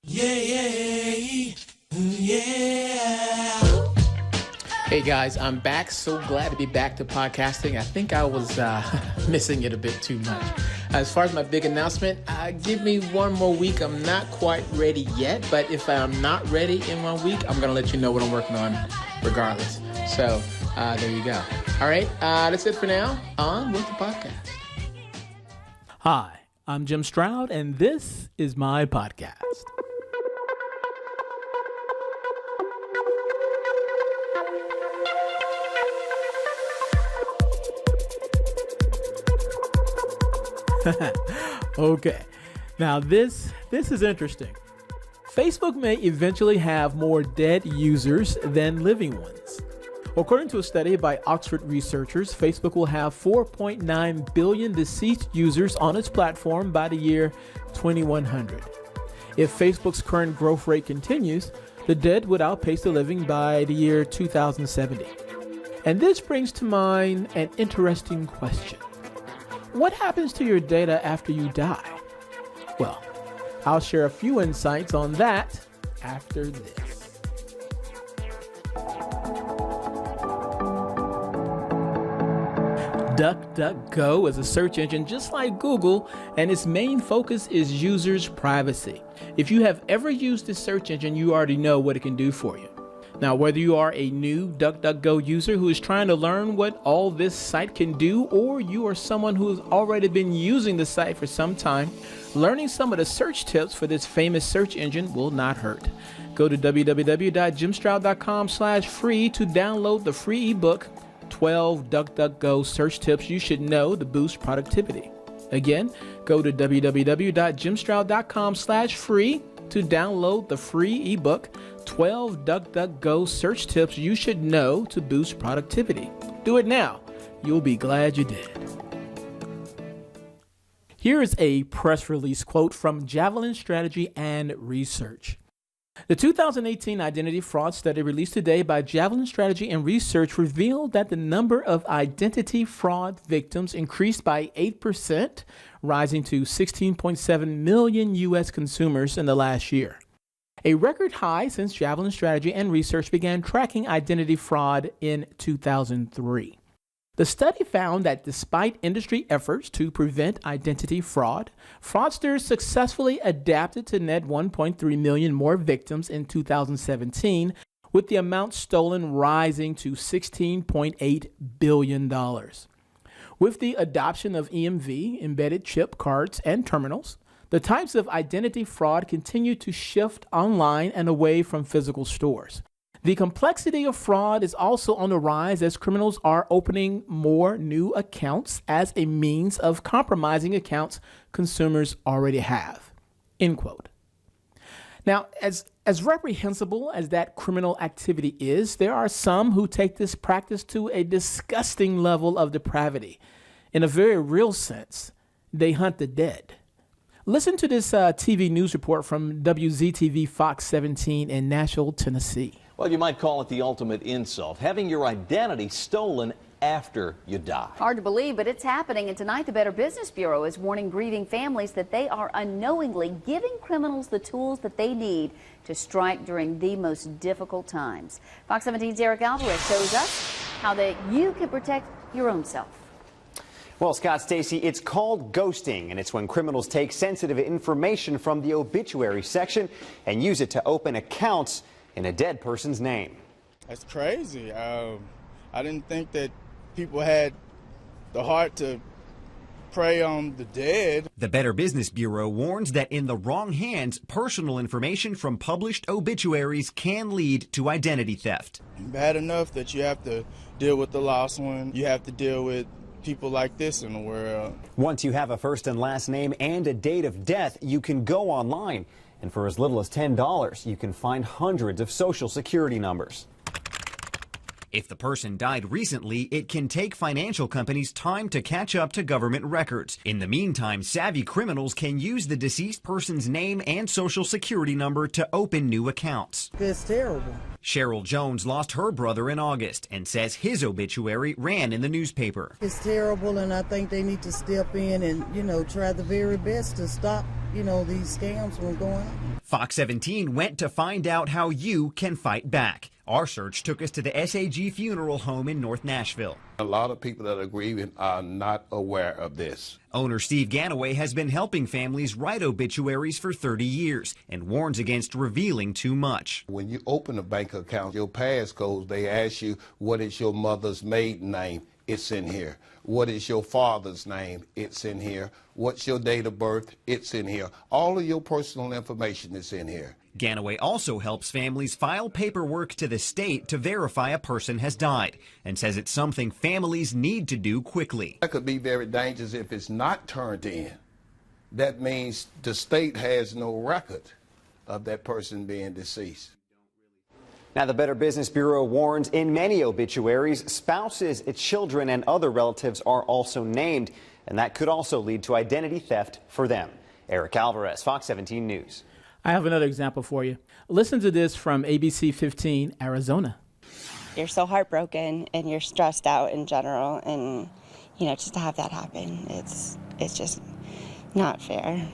Yeah. Hey guys, I'm back. So glad to be back to podcasting. I think I was missing it a bit too much. As far as my big announcement, give me one more week. I'm not quite ready yet, but if I'm not ready in 1 week, I'm going to let you know what I'm working on regardless. So there you go. All right, that's it for now. On with the podcast. Hi, I'm Jim Stroud, and this is my podcast. Okay, now this is interesting. Facebook may eventually have more dead users than living ones. According to a study by Oxford researchers, Facebook will have 4.9 billion deceased users on its platform by the year 2100. If Facebook's current growth rate continues, the dead would outpace the living by the year 2070. And this brings to mind an interesting question. What happens to your data after you die? Well, I'll share a few insights on that after this. DuckDuckGo is a search engine just like Google, and its main focus is users' privacy. If you have ever used this search engine, you already know what it can do for you. Now, whether you are a new DuckDuckGo user who is trying to learn what all this site can do, or you are someone who has already been using the site for some time, learning some of the search tips for this famous search engine will not hurt. Go to www.jimstroud.com/free to download the free ebook, 12 DuckDuckGo Search Tips You Should Know to Boost Productivity. Again, go to www.jimstroud.com/free to download the free ebook, 12 DuckDuckGo Search Tips You Should Know to Boost Productivity. Do it now. You'll be glad you did. Here is a press release quote from Javelin Strategy and Research. The 2018 identity fraud study released today by Javelin Strategy and Research revealed that the number of identity fraud victims increased by 8%, rising to 16.7 million U.S. consumers in the last year. A record high since Javelin Strategy and Research began tracking identity fraud in 2003. The study found that despite industry efforts to prevent identity fraud, fraudsters successfully adapted to net 1.3 million more victims in 2017, with the amount stolen rising to $16.8 billion. With the adoption of EMV, embedded chip cards, and terminals, the types of identity fraud continue to shift online and away from physical stores. The complexity of fraud is also on the rise as criminals are opening more new accounts as a means of compromising accounts consumers already have. End quote. Now, as reprehensible as that criminal activity is, there are some who take this practice to a disgusting level of depravity. In a very real sense, they hunt the dead. Listen to this TV news report from WZTV Fox 17 in Nashville, Tennessee. Well, you might call it the ultimate insult, having your identity stolen after you die. Hard to believe, but it's happening. And tonight, the Better Business Bureau is warning grieving families that they are unknowingly giving criminals the tools that they need to strike during the most difficult times. Fox 17's Eric Alvarez shows us how that you can protect your own self. Well, Scott Stacy, it's called ghosting, and it's when criminals take sensitive information from the obituary section and use it to open accounts in a dead person's name. That's crazy. I didn't think that people had the heart to prey on the dead. The Better Business Bureau warns that in the wrong hands, personal information from published obituaries can lead to identity theft. Bad enough that you have to deal with the lost one. You have to deal with people like this in the world. Once you have a first and last name and a date of death, you can go online. And for as little as $10, you can find hundreds of Social Security numbers. If the person died recently, it can take financial companies time to catch up to government records. In the meantime, savvy criminals can use the deceased person's name and social security number to open new accounts. It's terrible. Cheryl Jones lost her brother in August and says his obituary ran in the newspaper. It's terrible, and I think they need to step in and, try the very best to stop, these scams from going on. Fox 17 went to find out how you can fight back. Our search took us to the SAG Funeral Home in North Nashville. A lot of people that are grieving are not aware of this. Owner Steve Ganaway has been helping families write obituaries for 30 years and warns against revealing too much. When you open a bank account, your passcodes, they ask you, what is your mother's maiden name? It's in here. What is your father's name? It's in here. What's your date of birth? It's in here. All of your personal information is in here. Ganaway also helps families file paperwork to the state to verify a person has died and says it's something families need to do quickly. That could be very dangerous if it's not turned in. That means the state has no record of that person being deceased. Now, the Better Business Bureau warns in many obituaries, spouses, children, and other relatives are also named, and that could also lead to identity theft for them. Eric Alvarez, Fox 17 News. I have another example for you. Listen to this from ABC 15, Arizona. You're so heartbroken and you're stressed out in general, and just to have that happen, it's just not fair.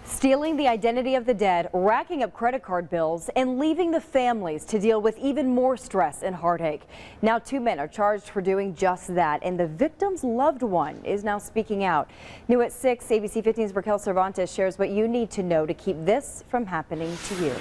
Stealing the identity of the dead, racking up credit card bills, and leaving the families to deal with even more stress and heartache. Now 2 men are charged for doing just that, and the victim's loved one is now speaking out. New at 6, ABC 15's Raquel Cervantes shares what you need to know to keep this from happening to you.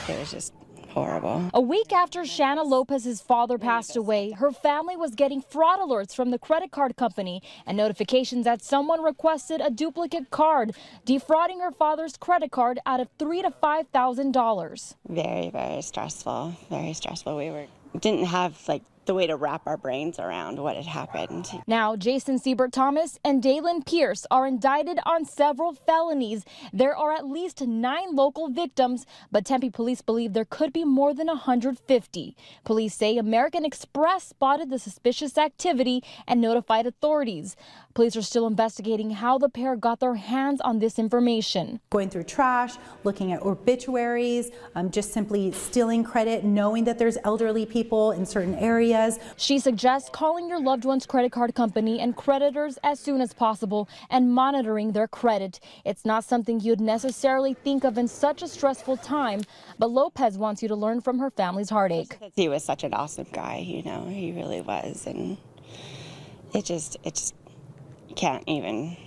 It was just horrible. A week after Shanna Lopez's father passed away, her family was getting fraud alerts from the credit card company and notifications that someone requested a duplicate card, defrauding her father's credit card out of $3,000 to $5,000. Very, very stressful. Very stressful. Didn't have the way to wrap our brains around what had happened. Now, Jason Siebert Thomas and Dalen Pierce are indicted on several felonies. There are at least 9 local victims, but Tempe police believe there could be more than 150. Police say American Express spotted the suspicious activity and notified authorities. Police are still investigating how the pair got their hands on this information. Going through trash, looking at obituaries, just simply stealing credit, knowing that there's elderly people in certain areas. She suggests calling your loved one's credit card company and creditors as soon as possible and monitoring their credit. It's not something you'd necessarily think of in such a stressful time, but Lopez wants you to learn from her family's heartache. He was such an awesome guy, he really was, and it just can't even,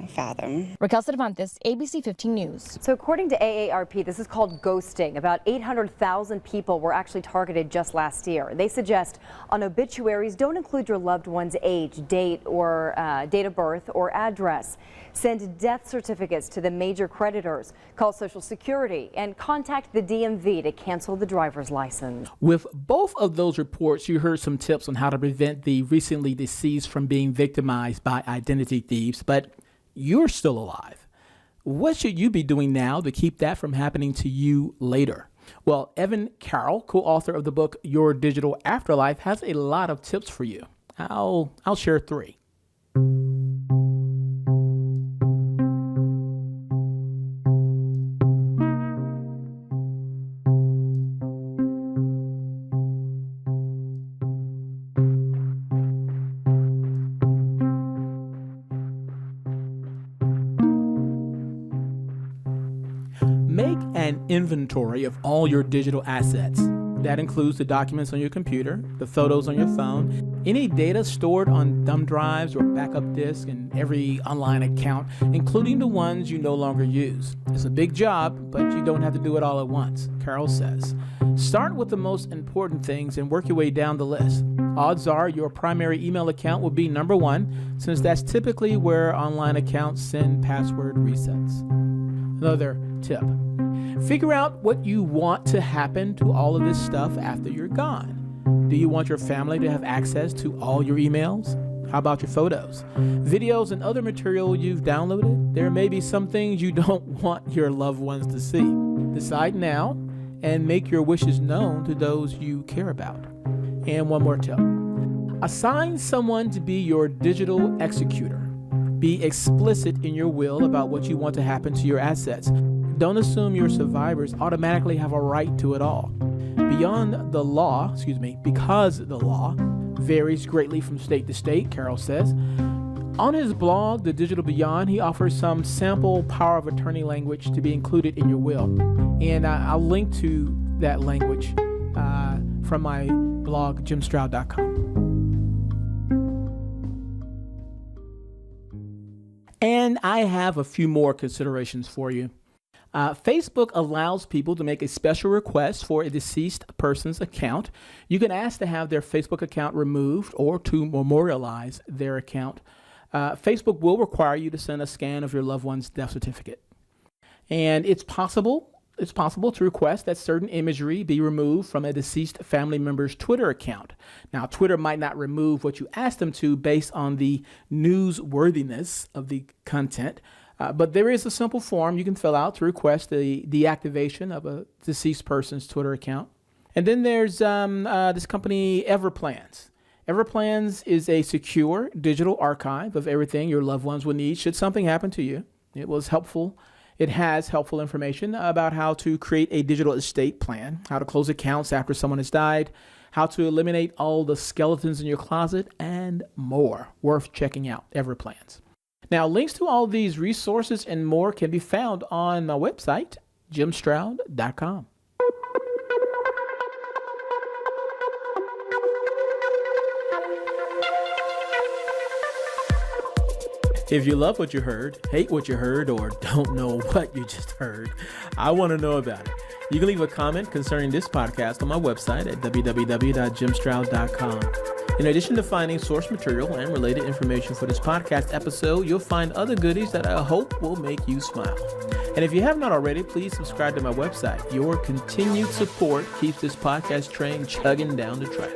fathom. Raquel Cervantes, ABC 15 News. So according to AARP, this is called ghosting. About 800,000 people were actually targeted just last year. They suggest on obituaries, don't include your loved one's age, date, or date of birth or address. Send death certificates to the major creditors. Call Social Security and contact the DMV to cancel the driver's license. With both of those reports, you heard some tips on how to prevent the recently deceased from being victimized by identity thieves, but you're still alive. What should you be doing now to keep that from happening to you later? Well, Evan Carroll, co-author of the book Your Digital Afterlife, has a lot of tips for you. I'll share 3. Make an inventory of all your digital assets. That includes the documents on your computer, the photos on your phone, any data stored on thumb drives or backup disks, and every online account, including the ones you no longer use. It's a big job, but you don't have to do it all at once, Carol says. Start with the most important things and work your way down the list. Odds are your primary email account will be number 1, since that's typically where online accounts send password resets. Another tip: figure out what you want to happen to all of this stuff after you're gone. Do you want your family to have access to all your emails? How about your photos, videos, and other material you've downloaded? There may be some things you don't want your loved ones to see. Decide now and make your wishes known to those you care about. And one more tip. Assign someone to be your digital executor. Be explicit in your will about what you want to happen to your assets. Don't assume your survivors automatically have a right to it all. Because the law varies greatly from state to state, Carroll says. On his blog, The Digital Beyond, he offers some sample power of attorney language to be included in your will. And I'll link to that language from my blog, jimstroud.com. And I have a few more considerations for you. Facebook allows people to make a special request for a deceased person's account. You can ask to have their Facebook account removed or to memorialize their account. Facebook will require you to send a scan of your loved one's death certificate. And it's possible to request that certain imagery be removed from a deceased family member's Twitter account. Now, Twitter might not remove what you ask them to based on the newsworthiness of the content, but there is a simple form you can fill out to request the deactivation of a deceased person's Twitter account. And then there's this company, Everplans. Everplans is a secure digital archive of everything your loved ones will need should something happen to you. It has helpful information about how to create a digital estate plan, how to close accounts after someone has died, how to eliminate all the skeletons in your closet, and more. Worth checking out, Everplans. Now, links to all these resources and more can be found on my website, jimstroud.com. If you love what you heard, hate what you heard, or don't know what you just heard, I want to know about it. You can leave a comment concerning this podcast on my website at www.jimstroud.com. In addition to finding source material and related information for this podcast episode, you'll find other goodies that I hope will make you smile. And if you have not already, please subscribe to my website. Your continued support keeps this podcast train chugging down the track.